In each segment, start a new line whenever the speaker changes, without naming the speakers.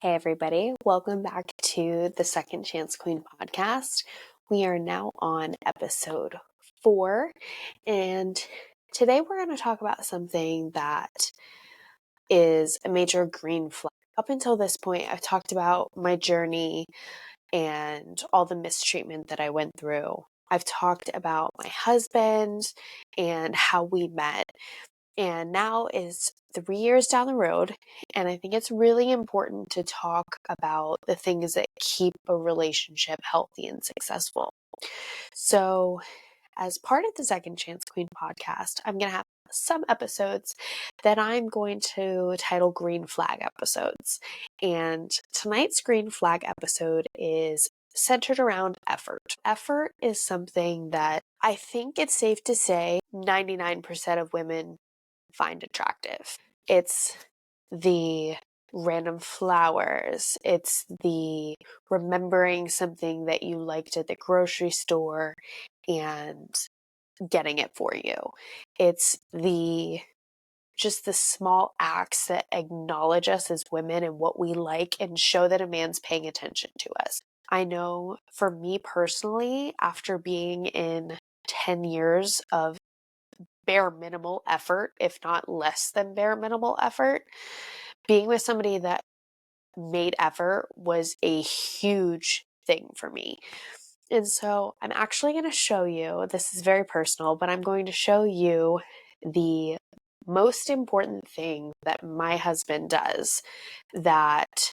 Hey everybody, welcome back to the Second Chance Queen podcast. We are now on episode 4, and today we're going to talk about something that is a major green flag. Up until this point, I've talked about my journey and all the mistreatment that I went through. I've talked about my husband and how we met. And now is 3 years down the road, and I think it's really important to talk about the things that keep a relationship healthy and successful. So, as part of the Second Chance Queen podcast, I'm going to have some episodes that I'm going to title Green Flag episodes. And tonight's Green Flag episode is centered around effort. Effort is something that I think it's safe to say 99% of women find attractive. It's the random flowers. It's the remembering something that you liked at the grocery store and getting it for you. It's just the small acts that acknowledge us as women and what we like and show that a man's paying attention to us. I know for me personally, after being in 10 years of bare minimal effort, if not less than bare minimal effort, being with somebody that made effort was a huge thing for me. And so I'm actually going to show you, this is very personal, but I'm going to show you the most important thing that my husband does that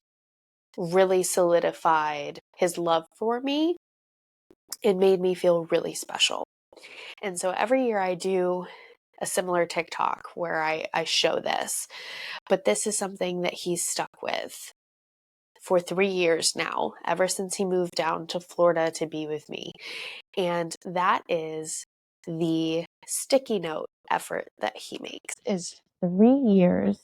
really solidified his love for me and made me feel really special. And so every year I do a similar TikTok where I show this, but this is something that he's stuck with for 3 years now, ever since he moved down to Florida to be with me. And that is the sticky note effort that he makes.
Is 3 years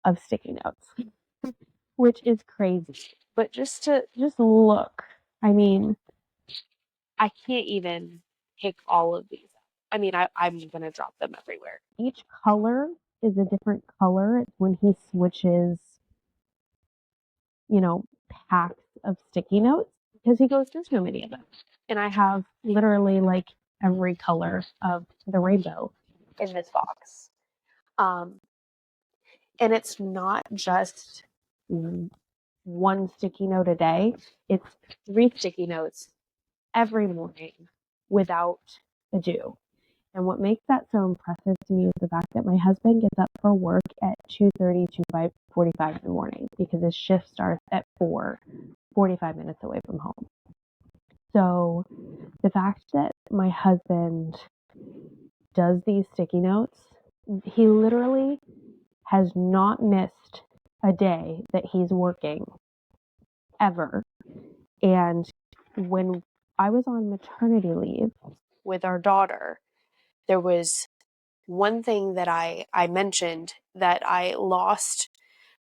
of sticky notes, which is crazy. But just look, I mean, I can't even pick all of these up. I mean, I'm going to drop them everywhere. Each color is a different color. It's when he switches, packs of sticky notes because he goes through so many of them. And I have literally like every color of the rainbow
in this box. And it's not just
one sticky note a day. It's 3 sticky notes every morning without ado. And what makes that so impressive to me is the fact that my husband gets up for work at 2:30 to 5:45 in the morning because his shift starts at 4, 45 minutes away from home. So the fact that my husband does these sticky notes, he literally has not missed a day that he's working ever. And when I was on maternity leave
with our daughter, there was one thing that I mentioned that I lost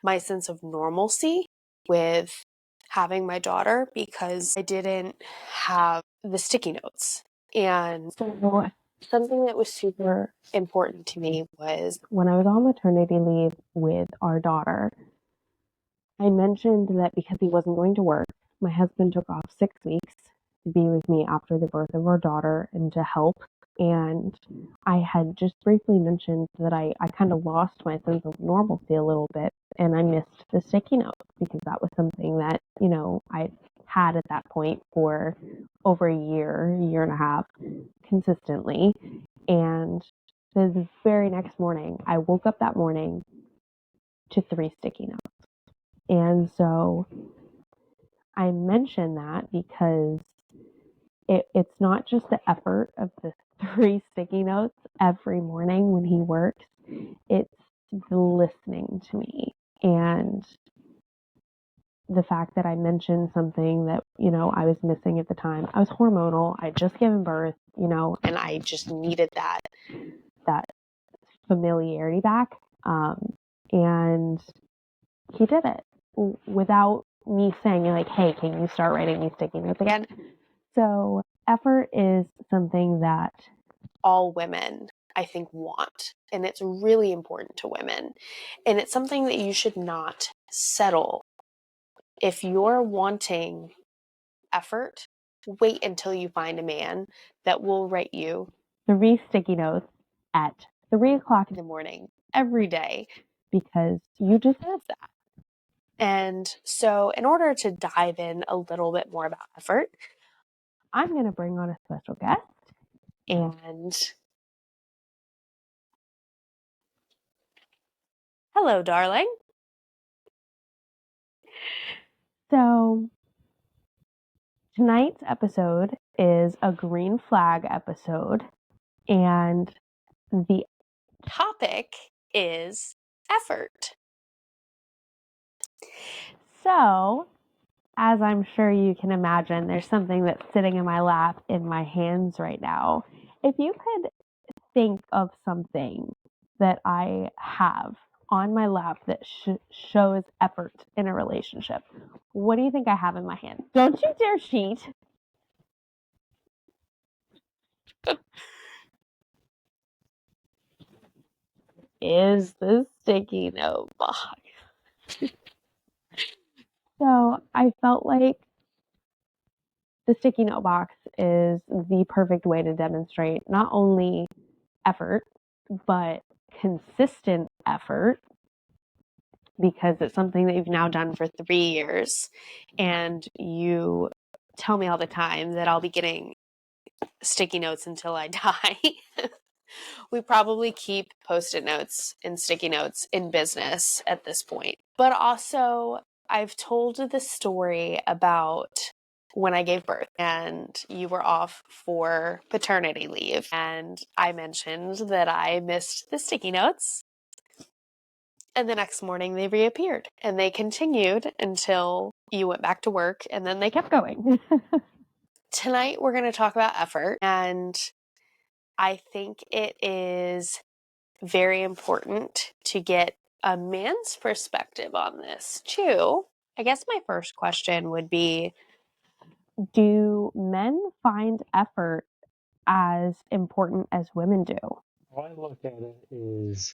my sense of normalcy with having my daughter because I didn't have the sticky notes. And so something that was super important to me was
when I was on maternity leave with our daughter, I mentioned that because he wasn't going to work, my husband took off 6 weeks to be with me after the birth of our daughter and to help. And I had just briefly mentioned that I kind of lost my sense of normalcy a little bit, and I missed the sticky notes because that was something that, I had at that point for over a year and a half consistently. And the very next morning, I woke up that morning to 3 sticky notes. And so I mention that because it's not just the effort of the 3 sticky notes every morning when he works, it's the listening to me and the fact that I mentioned something that, I was missing at the time. I was hormonal. I'd just given birth, and I just needed that familiarity back. And he did it without me saying like, hey, can you start writing these sticky notes again? So effort is something that
all women, I think, want. And it's really important to women. And it's something that you should not settle. If you're wanting effort, wait until you find a man that will write you
3 sticky notes at 3 o'clock
in the morning every day,
because you deserve that.
And so, in order to dive in a little bit more about effort,
I'm going to bring on a special guest.
And hello, darling.
So, tonight's episode is a green flag episode, and the
topic is effort.
So, as I'm sure you can imagine, there's something that's sitting in my lap in my hands right now. If you could think of something that I have on my lap that shows effort in a relationship, what do you think I have in my hand? Don't you dare cheat.
Is the sticky note box.
So I felt like the sticky note box is the perfect way to demonstrate not only effort, but consistent effort, because it's something that you've now done for 3 years. And you tell me all the time that I'll be getting sticky notes until I die. We probably keep Post-it notes and sticky notes in business at this point. But also, I've told the story about when I gave birth and you were off for paternity leave. And I mentioned that I missed the sticky notes. And the next morning they reappeared and they continued until you went back to work and then they kept going. Tonight we're going to talk about effort, and I think it is very important to get a man's perspective on this too. I guess my first question would be, do men find effort as important as women do?
How I look at it is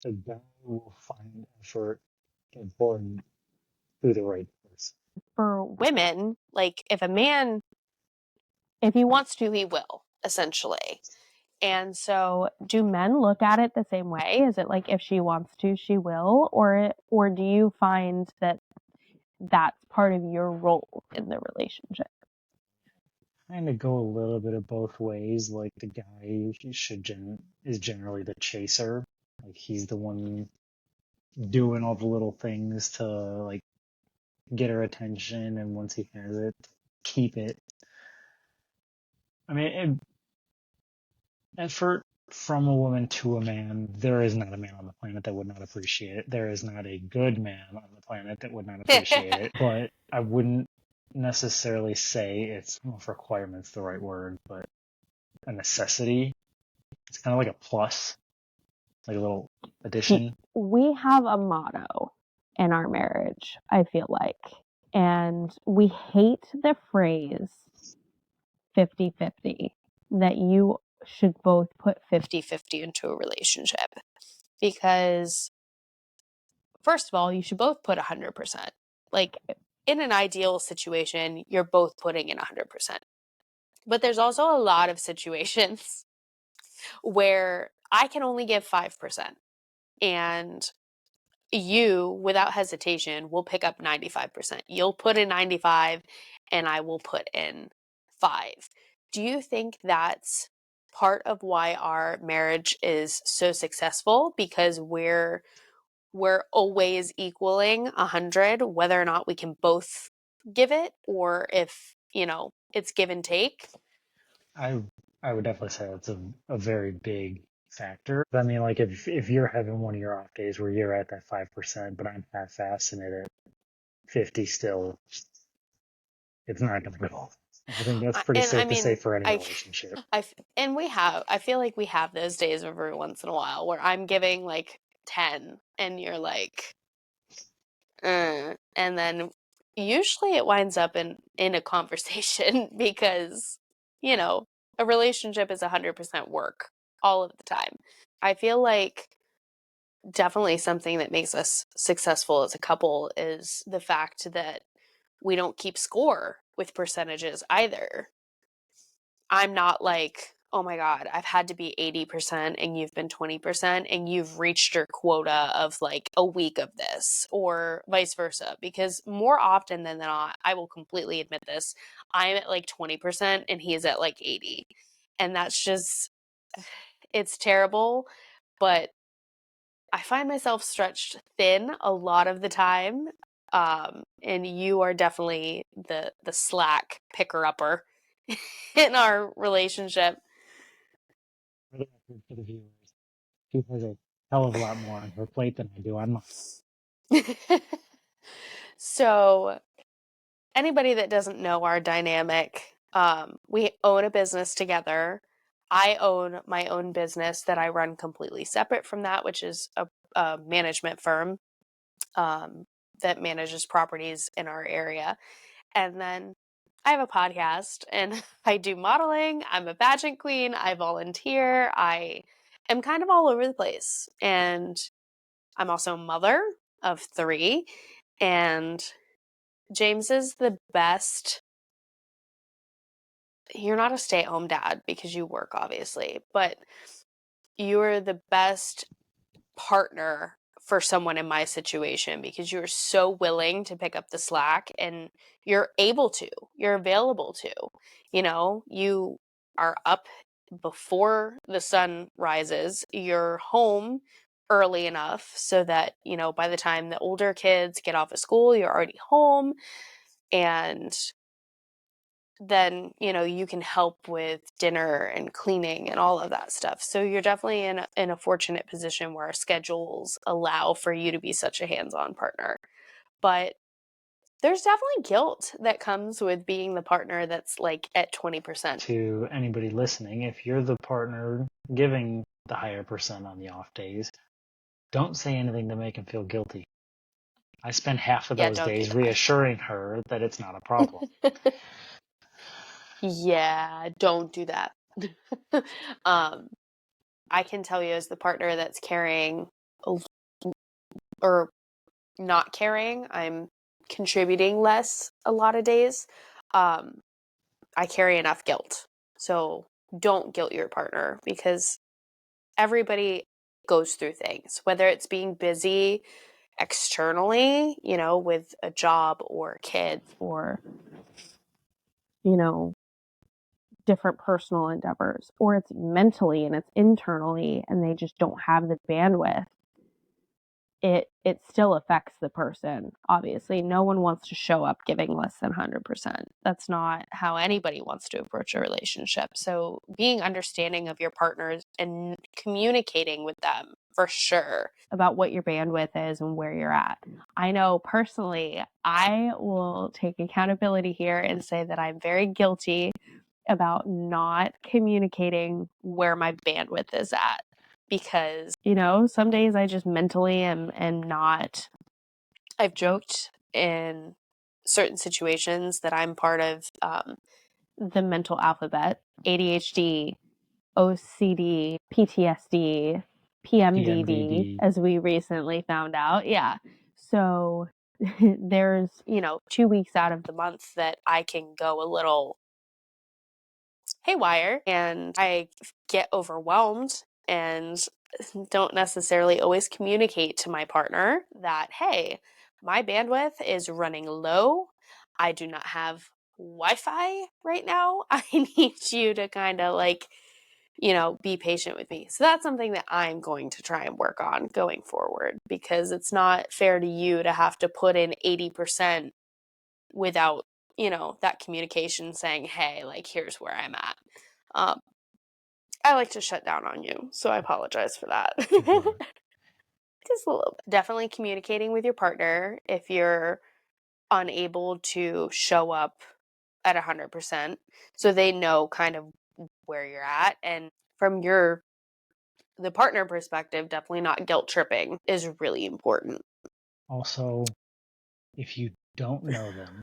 a guy will find effort important through the right person.
for women, like if a man, if he wants to, he will, essentially. And so,
Do men look at it the same way? Is it like if she wants to, she will? Or do you find that that's part of your role in the relationship?
Kind of go a little bit of both ways. Like the guy is generally the chaser. Like he's the one doing all the little things to like get her attention, and once he has it, keep it. I mean, effort from a woman to a man, there is not a man on the planet that would not appreciate it. There is not a good man on the planet that would not appreciate it. But I wouldn't necessarily say it's, well, if requirement's the right word, but a necessity. It's kind of like a plus, like a little addition.
We have a motto in our marriage, I feel like, and we hate the phrase 50-50, that you should both put
50-50 into a relationship, because first of all, you should both put 100%. Like in an ideal situation, you're both putting in 100%. But there's also a lot of situations where I can only give 5%, and you, without hesitation, will pick up 95%. You'll put in 95 and I will put in 5. Do you think that's part of why our marriage is so successful? Because we're always equaling 100, whether or not we can both give it, or if, it's give and take.
I I would definitely say that's a very big factor. I mean, like if you're having one of your off days where you're at that 5%, but I'm half-assing it at 50 still, it's not going to go. I think that's pretty
And I
safe to say
mean,
for any relationship.
I feel like we have those days every once in a while where I'm giving like 10 and you're like, and then usually it winds up in a conversation because, a relationship is 100% work all of the time. I feel like definitely something that makes us successful as a couple is the fact that we don't keep score with percentages either. I'm not like, oh my God, I've had to be 80% and you've been 20% and you've reached your quota of like a week of this, or vice versa. Because more often than not, I will completely admit this, I'm at like 20% and he is at like 80. And that's just, it's terrible. But I find myself stretched thin a lot of the time. And you are definitely the slack picker upper in our relationship.
For the record, for the viewers, she has a hell of a lot more on her plate than I do on mine.
So, anybody that doesn't know our dynamic, we own a business together. I own my own business that I run completely separate from that, which is a management firm that manages properties in our area. And then I have a podcast and I do modeling. I'm a pageant queen. I volunteer. I am kind of all over the place. And I'm also a mother of 3. And James is the best. You're not a stay-at-home dad because you work, obviously, but you're the best partner for someone in my situation because you're so willing to pick up the slack and you're able to, you're available to. You are up before the sun rises, you're home early enough so that, by the time the older kids get off of school, you're already home. And then, you can help with dinner and cleaning and all of that stuff. So you're definitely in a fortunate position where our schedules allow for you to be such a hands-on partner. But there's definitely guilt that comes with being the partner that's like at 20%.
To anybody listening, if you're the partner giving the higher percent on the off days, don't say anything to make him feel guilty. I spend half of
Yeah,
those
don't do
days reassuring her that it's not a problem.
that. Yeah, don't do that. I can tell you, as the partner that's carrying or not carrying, I'm contributing less a lot of days. I carry enough guilt. So don't guilt your partner because everybody goes through things, whether it's being busy externally, with a job or kids
or, different personal endeavors, or it's mentally and it's internally and they just don't have the bandwidth. It still affects the person. Obviously, no one wants to show up giving less than 100%. That's not how anybody wants to approach a relationship. So being understanding of your partners and communicating with them for sure about what your bandwidth is and where you're at. I know personally, I will take accountability here and say that I'm very guilty about not communicating where my bandwidth is at. Because, some days I just mentally am not. I've joked in certain situations that I'm part of the mental alphabet: ADHD, OCD, PTSD, PMDD, as we recently found out. Yeah. So there's, 2 weeks out of the month that I can go a little haywire and I get overwhelmed and don't necessarily always communicate to my partner that, hey, my bandwidth is running low. I do not have Wi-Fi right now. I need you to kind of be patient with me. So that's something that I'm going to try and work on going forward because it's not fair to you to have to put in 80% without, that communication saying, hey, here's where I'm at. I like to shut down on you, so I apologize for that. Just a little bit. Definitely communicating with your partner if you're unable to show up at 100%, so they know kind of where you're at. And from the partner perspective, definitely not guilt tripping is really important.
Also, if you don't know them,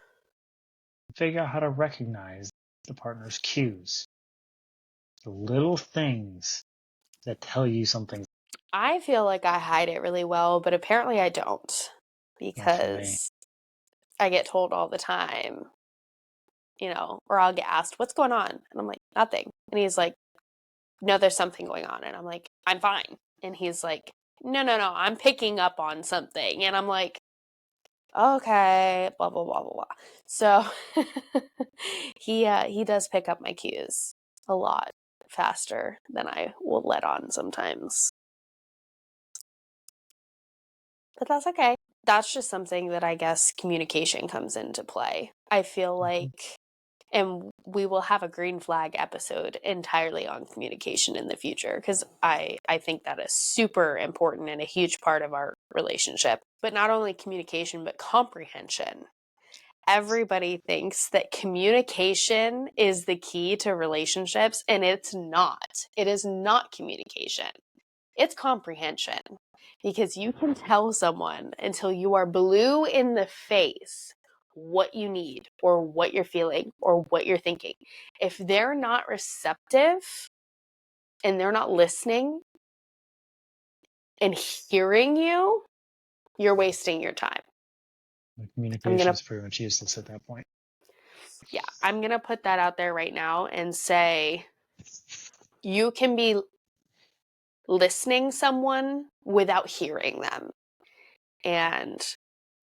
figure out how to recognize the partner's cues, the little things that tell you something's
I feel like I hide it really well, but apparently I don't,
Not for me.
because I get told all the time, or I'll get asked, what's going on? And I'm like, nothing. And he's like, no, there's something going on. And I'm like, I'm fine. And he's like, no, no, no, I'm picking up on something. And I'm like, okay, blah, blah, blah, blah, blah. So he does pick up my cues a lot faster than I will let on sometimes. But that's okay. That's just something that I guess communication comes into play. I feel like, and we will have a green flag episode entirely on communication in the future, because I think that is super important and a huge part of our relationship. But not only communication, but comprehension. Everybody thinks that communication is the key to relationships, and it's not. It is not communication. It's comprehension, because you can tell someone until you are blue in the face what you need or what you're feeling or what you're thinking. If they're not receptive and they're not listening and hearing you, you're wasting your time.
Communication is pretty much useless at that point.
Yeah, I'm going to put that out there right now and say you can be listening someone without hearing them. And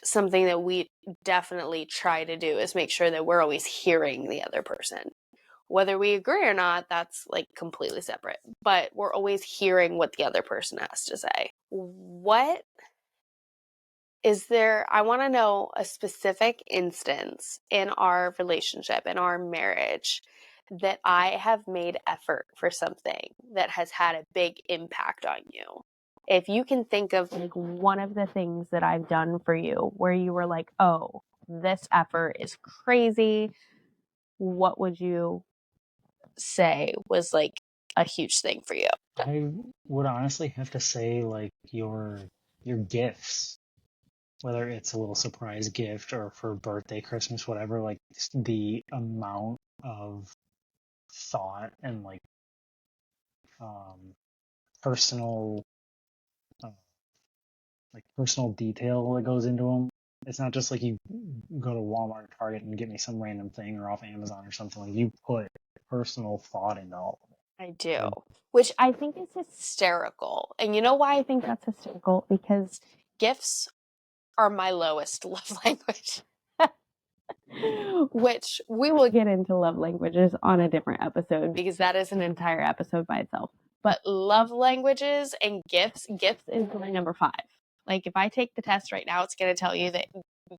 something that we definitely try to do is make sure that we're always hearing the other person. Whether we agree or not, that's like completely separate. But we're always hearing what the other person has to say. What is there? I want to know a specific instance in our relationship, in our marriage, that I have made effort for something that has had a big impact on you. If you can think of like one of the things that I've done for you where you were like, oh, this effort is crazy, what would you say was like a huge thing for you?
I would honestly have to say like your gifts, whether it's a little surprise gift or for birthday, Christmas, whatever, like the amount of thought and like um personal uh, personal detail that goes into them. It's not just like you go to Walmart or Target and get me some random thing or off Amazon or something. Like you put personal thought into all of
I do,
it.
which I think is hysterical. And you know why I think that's hysterical? Because gifts are my lowest love language. Which we will get into love languages on a different episode, because that is an entire episode by itself. But love languages and gifts is my number 5. Like if I take the test right now, it's going to tell you that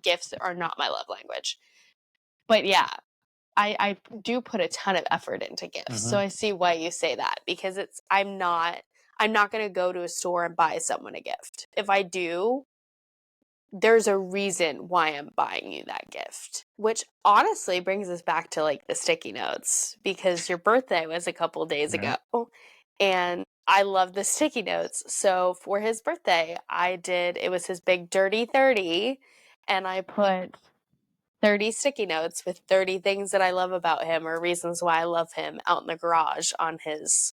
gifts are not my love language. But yeah, I do put a ton of effort into gifts. So I see why you say that, because I'm not going to go to a store and buy someone a gift. If I do, there's a reason why I'm buying you that gift, which honestly brings us back to like the sticky notes, because your birthday was a couple days ago and I love the sticky notes. So for his birthday, it was his big dirty 30, and I put 30 sticky notes with 30 things that I love about him or reasons why I love him out in the garage on his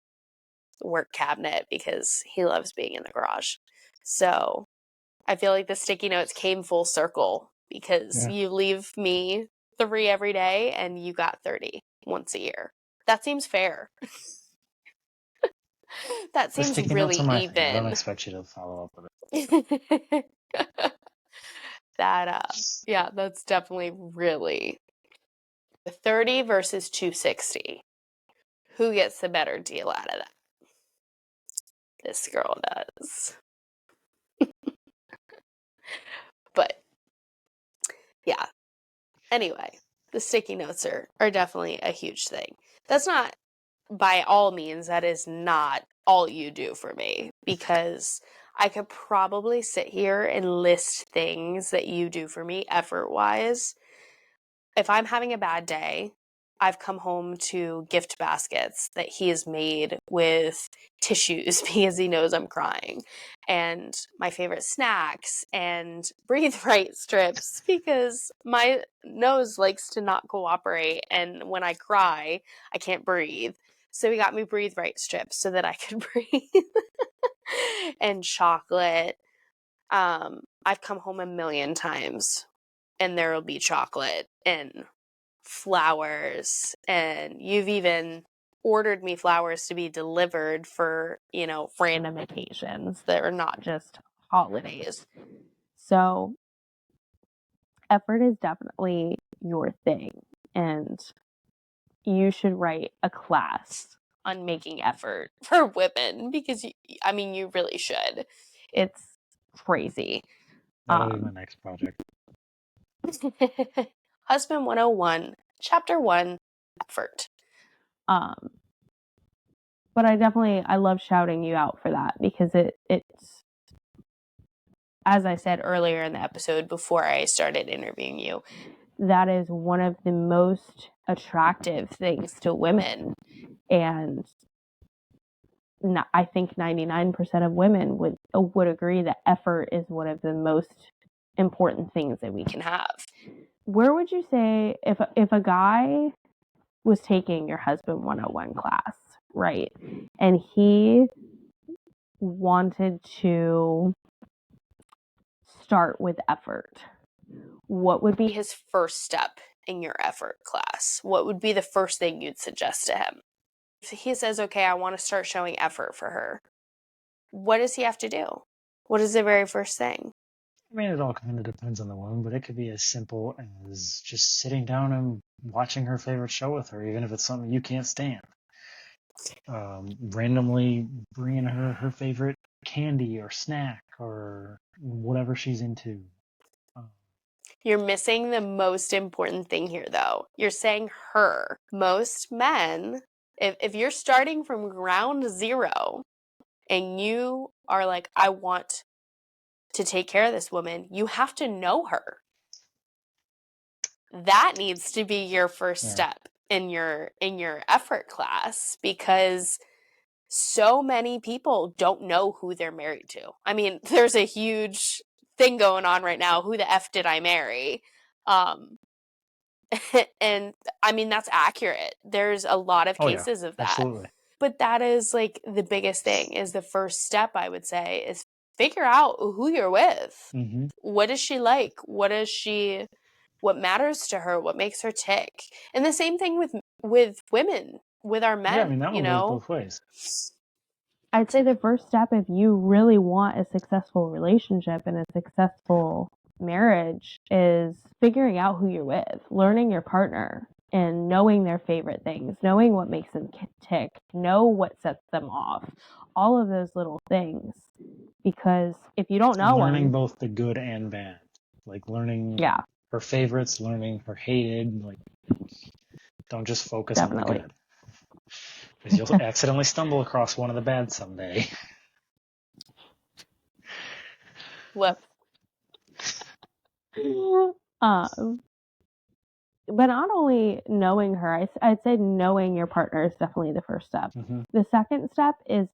work cabinet, because he loves being in the garage. So I feel like the sticky notes came full circle, because you leave me 3 every day and you got 30 once a year. That seems fair. That
The
seems
sticky
really
notes are my thing. I don't
even.
expect you to follow up with it.
Yeah, that's definitely really 30 versus 260. Who gets the better deal out of that? This girl does. But yeah. Anyway, the sticky notes are definitely a huge thing. That's not, by all means, that is not all you do for me, because I could probably sit here and list things that you do for me effort-wise. If I'm having a bad day, I've come home to gift baskets that he has made with tissues because he knows I'm crying, and my favorite snacks, and breathe right strips because my nose likes to not cooperate, and when I cry, I can't breathe. So he got me Breathe Right strips so that I could breathe. And chocolate. I've come home a million times and there will be chocolate and flowers, and you've even ordered me flowers to be delivered for, random occasions that are not just holidays.
So effort is definitely your thing, and you should write a class
On making effort for women, because you really should.
It's crazy.
That'll be my next project.
Husband 101, Chapter 1, Effort.
But I love shouting you out for that, because it's,
as I said earlier in the episode before I started interviewing you,
that is one of the most attractive things to women. And I think 99% of women would agree that effort is one of the most important things that we can have. Where would you say, if a guy was taking your husband 101 class, right, and he wanted to start with effort, what would be
his first step in your effort class? What would be the first thing you'd suggest to him? If he says, okay, I want to start showing effort for her, what does he have to do? What is the very first thing?
I mean, it all kind of depends on the woman, but it could be as simple as just sitting down and watching her favorite show with her, even if it's something you can't stand. Randomly bringing her favorite candy or snack or whatever she's into.
You're missing the most important thing here, though. You're saying her. Most men, if you're starting from ground zero and you are like, I want to take care of this woman, you have to know her. That needs to be your first step in your effort class, because so many people don't know who they're married to. I mean, there's a huge thing going on right now. Who the F did I marry? And I mean, that's accurate. There's a lot of cases of that.
Absolutely.
But that is like the biggest thing, is the first step, I would say, is figure out who you're with.
Mm-hmm.
What is she like? What matters to her? What makes her tick? And the same thing with women, with our men.
Yeah, I mean, that one goes both ways.
I'd say the first step, if you really want a successful relationship and a successful marriage, is figuring out who you're with, learning your partner, and knowing their favorite things, knowing what makes them tick, know what sets them off, all of those little things. Because if you don't know
learning both the good and bad, like learning her favorites, learning her hated, like don't just focus on the good, because you'll accidentally stumble across one of the bad someday.
What?
But not only knowing her, I'd say knowing your partner is definitely the first step.
Mm-hmm.
The second step is,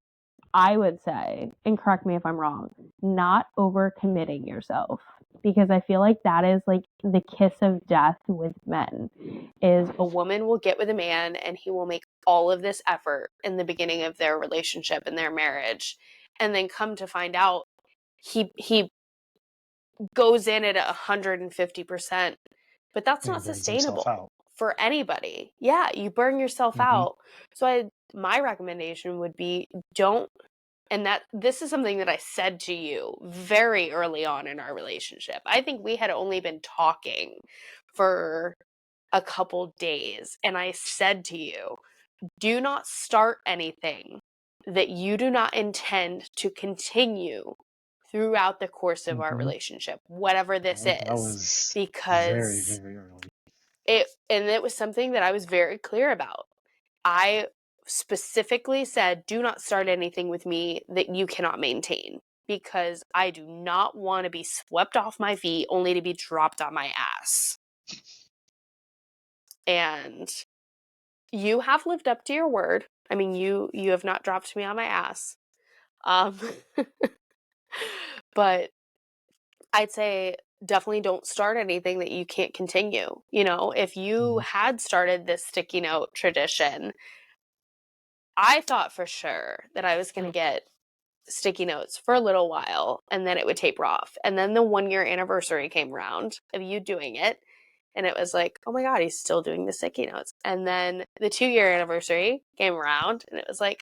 I would say, and correct me if I'm wrong, not overcommitting yourself. Because I feel like that is like the kiss of death with men. Is
a woman will get with a man and he will make all of this effort in the beginning of their relationship and their marriage, and then come to find out he goes in at 150%, but that's not sustainable for anybody. Yeah, you burn yourself out. So my recommendation would be, don't. And this is something that I said to you very early on in our relationship. I think we had only been talking for a couple days, and I said to you, do not start anything that you do not intend to continue throughout the course of our relationship, whatever this is. That was because
very, very early.
It was something that I was very clear about. I specifically said, do not start anything with me that you cannot maintain, because I do not want to be swept off my feet only to be dropped on my ass. And you have lived up to your word. I mean, you have not dropped me on my ass. But I'd say definitely don't start anything that you can't continue. If you had started this sticky note tradition, I thought for sure that I was going to get sticky notes for a little while and then it would taper off. And then the 1-year anniversary came around of you doing it. And it was like, oh my God, he's still doing the sticky notes. And then the 2-year anniversary came around and it was like,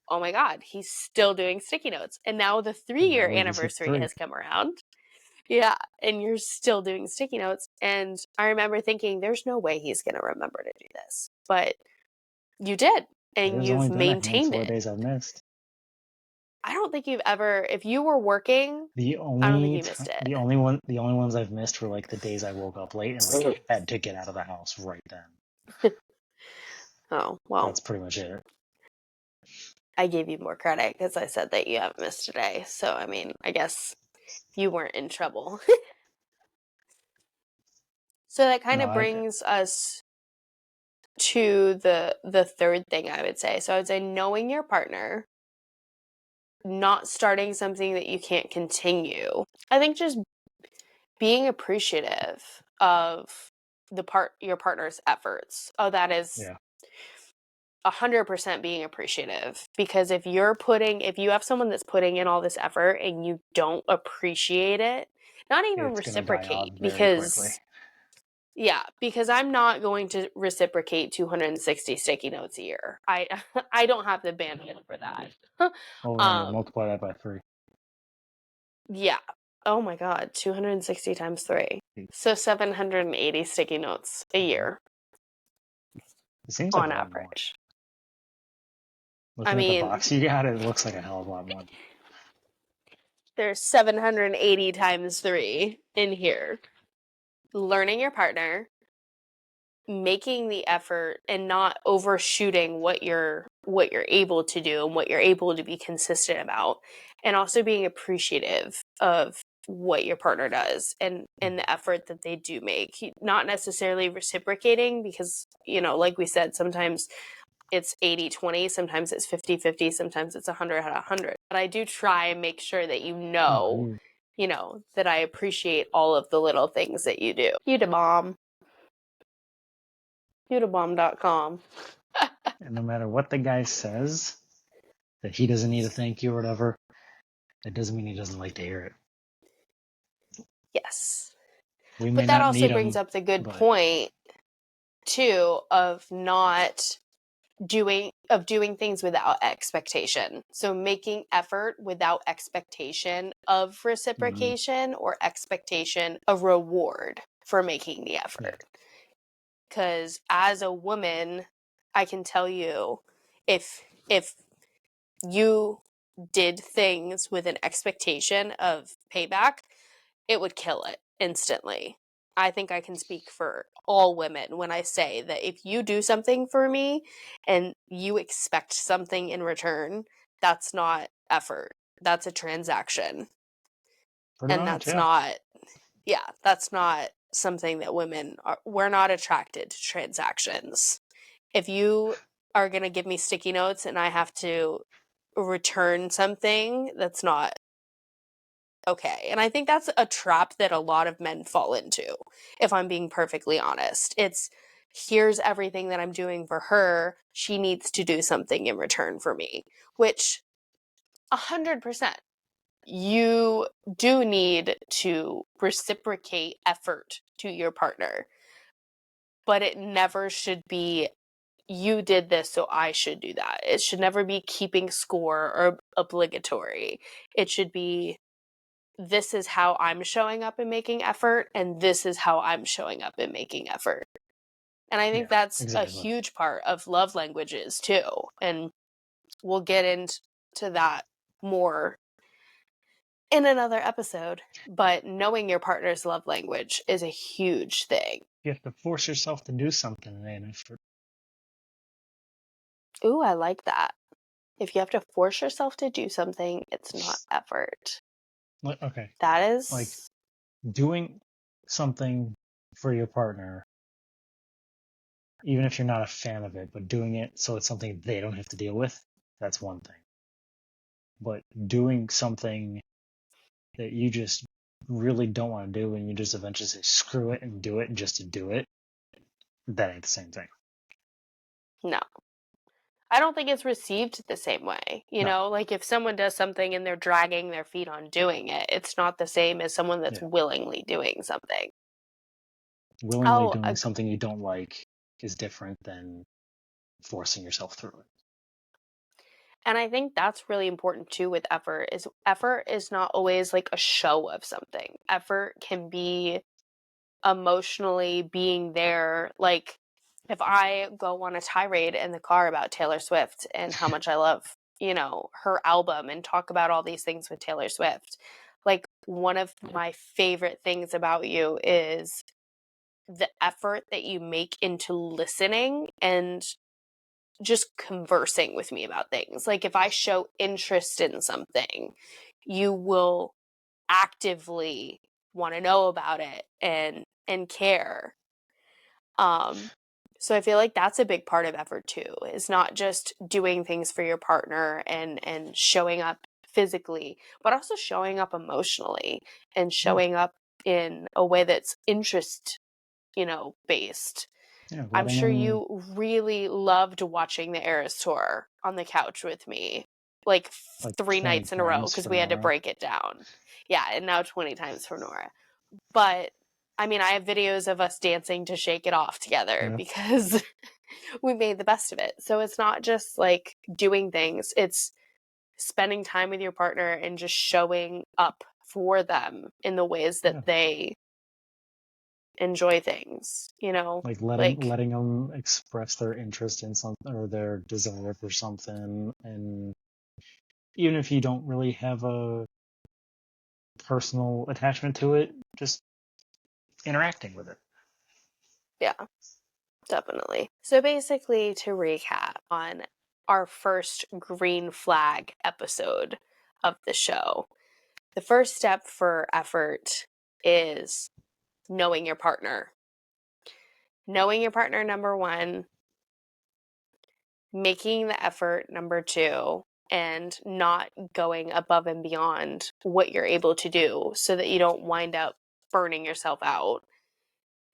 oh my God, he's still doing sticky notes. And now the 3-year
Now we just hit
anniversary
3.
has come around. Yeah. And you're still doing sticky notes. And I remember thinking, there's no way he's going to remember to do this. But you did. And
There's
you've
only been a
maintained
handful of
it.
days I've missed.
I don't think you've ever, if you were working, I don't think you missed it.
The only ones I've missed were like the days I woke up late and like had to get out of the house right then.
Oh, well,
That's pretty much it.
I gave you more credit because I said that you haven't missed a day. So, I mean, I guess you weren't in trouble. So that kind
No,
of brings us to the third thing I would say. So I would say knowing your partner, not starting something that you can't continue. I think just being appreciative of your partner's efforts. Oh, that is
yeah.
100% being appreciative, because if you have someone that's putting in all this effort and you don't appreciate it, not even
It's gonna die off
reciprocate,
very quickly.
because I'm not going to reciprocate 260 sticky notes a year. I don't have the bandwidth for that.
Well, remember, multiply that by 3.
Yeah. Oh my God, 260 times 3. So 780 sticky notes a year
It seems like
on
a lot more.
average. I
Looking at the
mean,
box you got, it looks like a hell of a lot more.
there's 780 times 3 in here. Learning your partner, making the effort and not overshooting what you're able to do and what you're able to be consistent about, and also being appreciative of what your partner does and the effort that they do make, not necessarily reciprocating, because like we said, sometimes it's 80-20, sometimes it's 50-50, sometimes it's 100-100. But I do try and make sure that that I appreciate all of the little things that you do. You da bomb. Udabomb.com.
And no matter what the guy says, that he doesn't need a thank you or whatever, that doesn't mean he doesn't like to hear it.
Yes.
We may
But that
not
also
need
brings
him,
up the good
but
point, too, of not doing things without expectation. So making effort without expectation of reciprocation or expectation of reward for making the
yeah,
effort. Because as a woman, I can tell you, if you did things with an expectation of payback, it would kill it instantly. I think I can speak for all women when I say that if you do something for me and you expect something in return, that's not effort. That's a transaction.
pretty
And
much,
that's
yeah.
not, that's not something that we're not attracted to transactions. If you are going to give me sticky notes and I have to return something, that's not okay. And I think that's a trap that a lot of men fall into, if I'm being perfectly honest. It's, here's everything that I'm doing for her, she needs to do something in return for me, which 100%. You do need to reciprocate effort to your partner, but it never should be, you did this, so I should do that. It should never be keeping score or obligatory. It should be, this is how I'm showing up and making effort, and this is how I'm showing up and making effort. And I think
Yeah,
that's a
exactly.
huge part of love languages too. And we'll get into that more in another episode. But knowing your partner's love language is a huge thing.
You have to force yourself to do something in an effort.
Ooh, I like that. If you have to force yourself to do something, it's not effort.
Okay,
That
like
is,
doing something for your partner, even if you're not a fan of it, but doing it so it's something they don't have to deal with, that's one thing. But doing something that you just really don't want to do and you just eventually say screw it and do it just to do it, that ain't the same thing.
no. I don't think it's received the same way. You
No.
know, like if someone does something and they're dragging their feet on doing it, it's not the same as someone that's
Yeah.
willingly doing something.
Willingly
Oh,
doing something you don't like is different than forcing yourself through it.
and I think that's really important too with effort is not always like a show of something. Effort can be emotionally being there. Like if I go on a tirade in the car about Taylor Swift and how much I love, you know, her album and talk about all these things with Taylor Swift, like one of my favorite things about you is the effort that you make into listening and just conversing with me about things. Like if I show interest in something, you will actively want to know about it and care. So I feel like that's a big part of effort too. Is not just doing things for your partner and showing up physically, but also showing up emotionally and
Yeah.
showing up in a way that's interest, you know, based.
Yeah.
I'm
Letting
sure
them,
you really loved watching the Eras tour on the couch with me, like
like
3
20
nights in a row
times
because
for
we had to
Nora.
break it down. Yeah, and now 20 times for Nora. But I mean, I have videos of us dancing to Shake It Off together
Yeah.
because we made the best of it. So it's not just like doing things, it's spending time with your partner and just showing up for them in the ways that
Yeah.
they enjoy things, you know?
Like
Like,
letting them express their interest in something or their desire for something, and even if you don't really have a personal attachment to it, just interacting with it.
yeah, definitely. So basically, to recap on our first green flag episode of the show, the first step for effort is knowing your partner. Knowing your partner, number one, making the effort, number two, and not going above and beyond what you're able to do so that you don't wind up burning yourself out.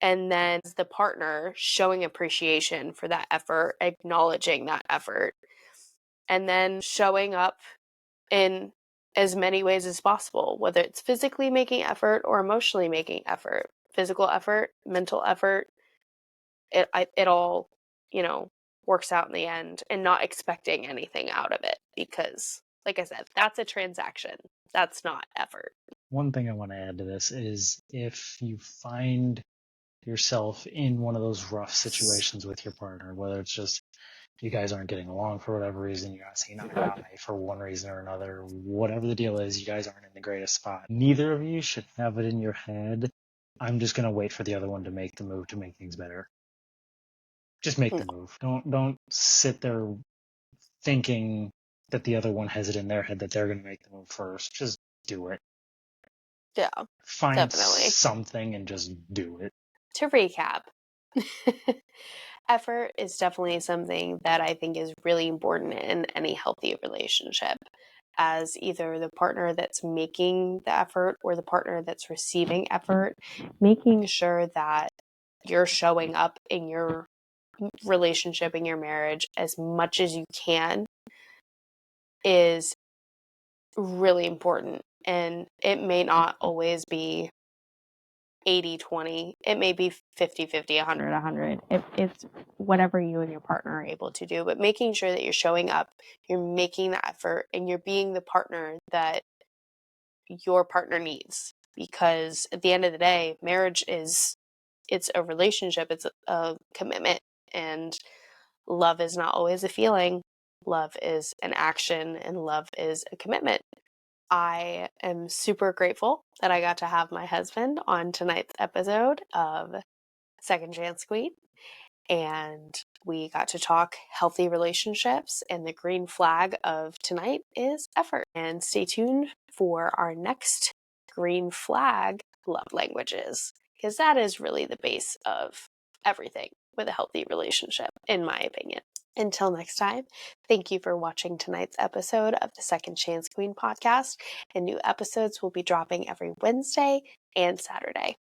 And then the partner showing appreciation for that effort, acknowledging that effort, and then showing up in as many ways as possible, whether it's physically making effort or emotionally making effort, physical effort, mental effort, it all, you know, works out in the end, and not expecting anything out of it because, like I said, that's a transaction. That's not effort.
One thing I want to add to this is if you find yourself in one of those rough situations with your partner, whether it's just you guys aren't getting along for whatever reason, you're not seeing eye to eye for one reason or another, whatever the deal is, you guys aren't in the greatest spot. Neither of you should have it in your head, I'm just going to wait for the other one to make the move to make things better. Just make the move. Don't sit there thinking that the other one has it in their head that they're going to make the move first. Just do it.
Yeah,
Find
definitely.
something and just do it.
To recap, effort is definitely something that I think is really important in any healthy relationship, as either the partner that's making the effort or the partner that's receiving effort, making sure that you're showing up in your relationship, in your marriage, as much as you can is really important. And it may not always be 80-20. It may be 50-50, 100-100. It's whatever you and your partner are able to do, but making sure that you're showing up, you're making the effort, and you're being the partner that your partner needs. Because at the end of the day, marriage it's a relationship, it's a commitment, and love is not always a feeling. Love is an action, and love is a commitment. I am super grateful that I got to have my husband on tonight's episode of Second Chance Queen. And we got to talk healthy relationships. And the green flag of tonight is effort. And stay tuned for our next green flag, love languages, because that is really the base of everything with a healthy relationship, in my opinion. Until next time, thank you for watching tonight's episode of the Second Chance Queen podcast, and new episodes will be dropping every Wednesday and Saturday.